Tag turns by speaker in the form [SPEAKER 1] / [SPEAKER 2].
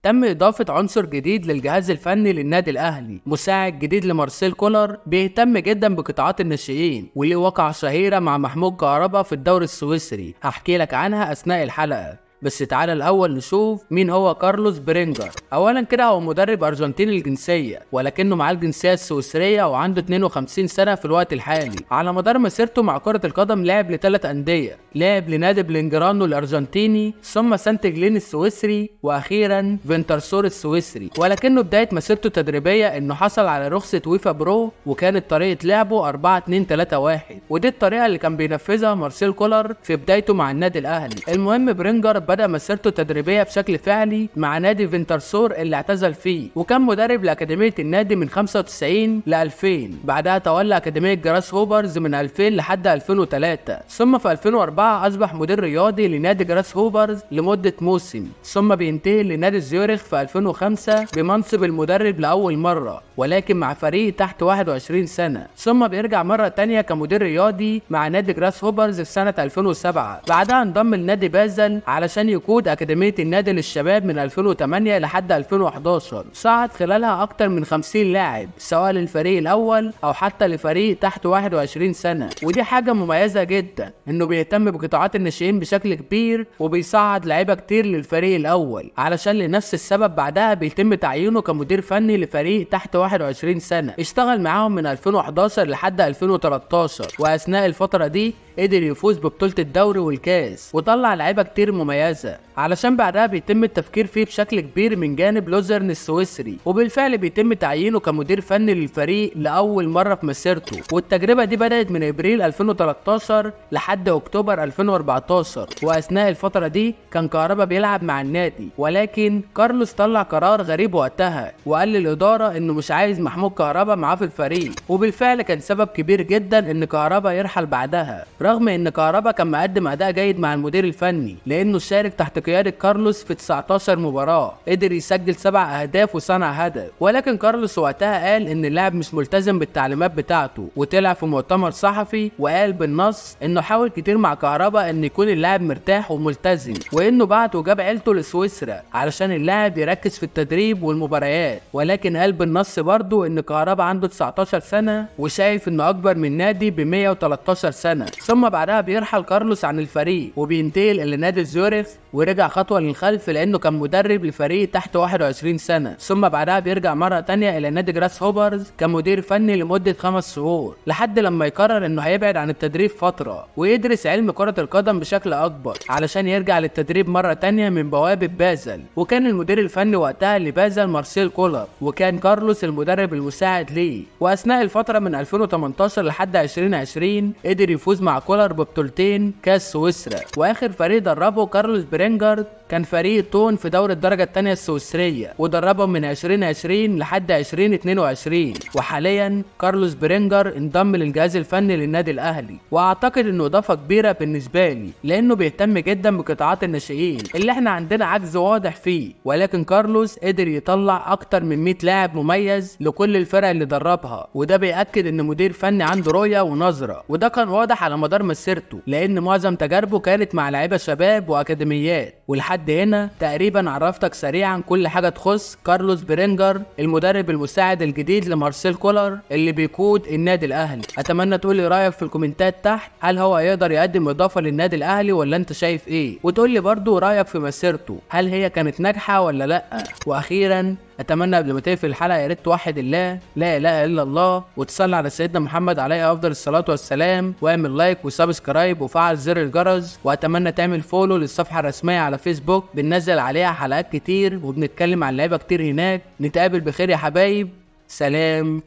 [SPEAKER 1] تم اضافه عنصر جديد للجهاز الفني للنادي الاهلي، مساعد جديد لمارسيل كولر بيهتم جدا بقطاعات الناشئين، وليه وقعه شهيره مع محمود كهربا في الدوري السويسري هحكي لك عنها اثناء الحلقه. بس تعالى الاول نشوف مين هو كارلوس برينجر. اولا كده هو مدرب ارجنتيني الجنسيه، ولكنه معاه الجنسيه السويسريه وعنده 52 سنه في الوقت الحالي. على مدار مسيرته مع كره القدم لعب لثلاث انديه، لعب لنادي بلينجرانو الارجنتيني، ثم سانت جلين السويسري، واخيرا فينترسور السويسري. ولكنه بدايه مسيرته التدريبيه انه حصل على رخصه ويفا برو، وكانت طريقه لعبه 4-2-3-1، ودي الطريقه اللي كان بينفذها مارسيل كولر في بدايته مع النادي الاهلي. المهم برينجر بدأ مسيرته التدريبية بشكل فعلي مع نادي فينترسور اللي اعتزل فيه، وكان مدرب لأكاديمية النادي من 95 ل 2000. بعدها تولى أكاديمية جراس هوبرز من 2000 لحد 2003، ثم في 2004 أصبح مدير رياضي لنادي جراس هوبرز لمدة موسم، ثم بينتقل لنادي زيورخ في 2005 بمنصب المدرب لأول مرة، ولكن مع فريق تحت 21 سنة، ثم بيرجع مرة تانية كمدير رياضي مع نادي جراس هوبرز في سنة 2007. بعدها انضم لنادي بازل علشان يقود أكاديمية النادي للشباب من 2008 لحد 2011. صعد خلالها أكتر من 50 لاعب سواء للفريق الأول أو حتى لفريق تحت 21 سنة، ودي حاجة مميزة جدا إنه بيهتم بقطاعات الناشئين بشكل كبير وبيصعد لعيبة كتير للفريق الأول، علشان لنفس السبب بعدها بيتم تعيينه كمدير فني لفريق تحت 21 سنة. اشتغل معاهم من 2011 لحد 2013، وأثناء الفترة دي قدر يفوز ببطولة الدوري والكاس وطلع لعيبة كتير مميزة، علشان بعدها بيتم التفكير فيه بشكل كبير من جانب لوزرن السويسري، وبالفعل بيتم تعيينه كمدير فني للفريق لأول مرة في مسيرته. والتجربة دي بدأت من ابريل 2013 لحد اكتوبر 2014، واثناء الفترة دي كان كهربا بيلعب مع النادي، ولكن كارلوس طلع قرار غريب وقتها وقال للإدارة انه مش عايز محمود كهربا معاه في الفريق، وبالفعل كان سبب كبير جدا ان كهربا يرحل بعدها، رغم ان كهربا كان مقدم اداء جيد مع المدير الفني، لانه شارك تحت قيادة كارلوس في 19 مباراة، قدر يسجل 7 اهداف وصنع هدف. ولكن كارلوس وقتها قال ان اللاعب مش ملتزم بالتعليمات بتاعته، وطلع في مؤتمر صحفي وقال بالنص انه حاول كتير مع كهربا ان يكون اللاعب مرتاح وملتزم، وانه بعت وجاب عيلته لسويسرا علشان اللاعب يركز في التدريب والمباريات. ولكن قال بالنص برضه ان كهربا عنده 19 سنة وشايف انه اكبر من نادي ب 113 سنة. ثم بعدها بيرحل كارلوس عن الفريق وبينتقل الى نادي زيورخ، ورجع خطوة للخلف لانه كان مدرب لفريق تحت 21 سنة. ثم بعدها بيرجع مرة تانية الى نادي جراس هوبرز كمدير فني لمدة 5 شهور، لحد لما يقرر انه هيبعد عن التدريب فترة ويدرس علم كرة القدم بشكل اكبر، علشان يرجع للتدريب مرة تانية من بوابة بازل. وكان المدير الفني وقتها لبازل مارسيل كولر، وكان كارلوس المدرب المساعد ليه. واثناء الفترة من 2018 لحد 2020 قدر يفوز مع كولر ببطولتين كاس سويسرا، واخر فريق دربه كارلوس برينجر كان فريق تون في دوري الدرجة الثانية السويسرية، ودربهم من 2020 لحد 2022. وحاليا كارلوس برينجر انضم للجهاز الفني للنادي الاهلي، واعتقد انه اضافة كبيرة بالنسبة لي لانه بيهتم جدا بقطاعات الناشئين اللي احنا عندنا عجز واضح فيه. ولكن كارلوس قدر يطلع اكتر من 100 لاعب مميز لكل الفرق اللي دربها، وده بيأكد ان مدير فني عنده رؤية ونظرة، وده كان واضح على مدار مسيرته لان معظم تجاربه كانت مع لعيبة شباب واكاديميات. ولحد هنا تقريبا عرفتك سريعا كل حاجة تخص كارلوس برينجر المدرب المساعد الجديد لمارسيل كولر اللي بيقود النادي الاهلي. اتمنى تقول لي رايك في الكومنتات تحت، هل هو يقدر يقدم اضافة للنادي الاهلي ولا انت شايف ايه؟ وتقول لي برضو رايك في مسيرته، هل هي كانت ناجحة ولا لا؟ واخيرا اتمنى قبل ما تقفل الحلقه يا ريت توحد الله لا اله الا الله وتصلي على سيدنا محمد عليه افضل الصلاه والسلام، واعمل لايك وسبسكرايب وفعل زر الجرس. واتمنى تعمل فولو للصفحه الرسميه على فيسبوك، بننزل عليها حلقات كتير وبنتكلم عن لعيبه كتير هناك. نتقابل بخير يا حبايب، سلام.